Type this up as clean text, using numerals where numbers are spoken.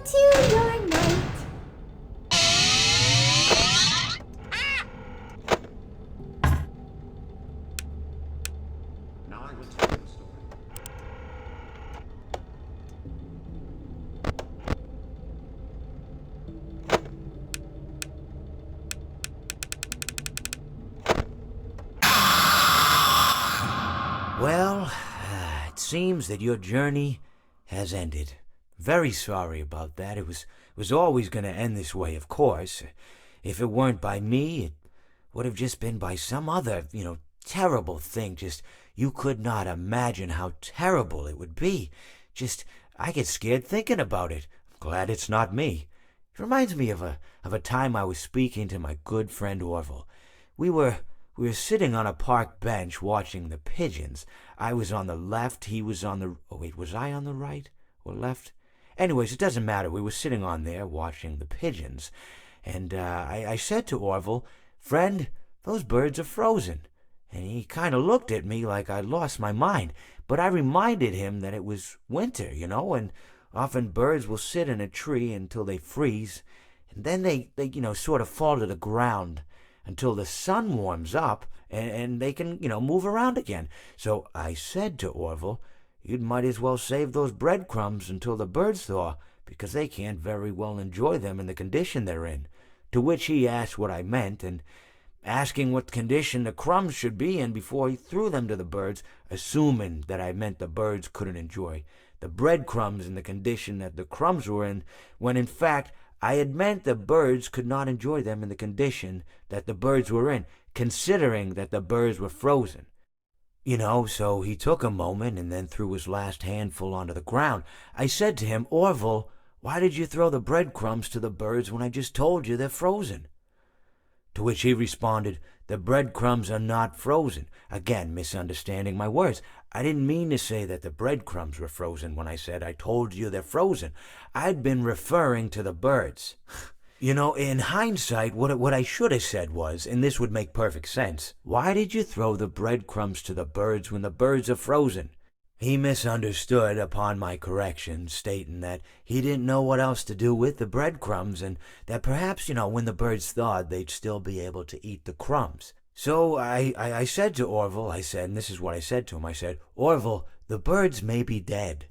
to your night. Now I will tell you the story. Well, it seems that your journey has ended. Very sorry about that. It was always going to end this way, of course. If it weren't by me, it would have just been by some other, terrible thing. Just, you could not imagine how terrible it would be. Just, I get scared thinking about it. I'm glad it's not me. It reminds me of a time I was speaking to my good friend Orville. We were sitting on a park bench watching the pigeons. I was on the left, he was on the... Oh, wait, was I on the right or left? Anyways, it doesn't matter. We were sitting on there watching the pigeons. And I said to Orville, "Friend, those birds are frozen." And he kind of looked at me like I'd lost my mind. But I reminded him that it was winter, and often birds will sit in a tree until they freeze. And then they sort of fall to the ground until the sun warms up and they can, move around again. So I said to Orville, "You might as well save those breadcrumbs until the birds thaw, because they can't very well enjoy them in the condition they're in." To which he asked what I meant, and asking what condition the crumbs should be in before he threw them to the birds, assuming that I meant the birds couldn't enjoy the breadcrumbs in the condition that the crumbs were in, when in fact I had meant the birds could not enjoy them in the condition that the birds were in, considering that the birds were frozen. So he took a moment and then threw his last handful onto the ground. I said to him, "Orville, why did you throw the breadcrumbs to the birds when I just told you they're frozen?" To which he responded, "The breadcrumbs are not frozen." Again, misunderstanding my words. I didn't mean to say that the breadcrumbs were frozen when I said I told you they're frozen. I'd been referring to the birds. In hindsight, what I should have said was, and this would make perfect sense, "Why did you throw the breadcrumbs to the birds when the birds are frozen?" He misunderstood upon my correction, stating that he didn't know what else to do with the breadcrumbs, and that perhaps, when the birds thawed, they'd still be able to eat the crumbs. So I said to Orville, and this is what I said to him, I said, "Orville, the birds may be dead,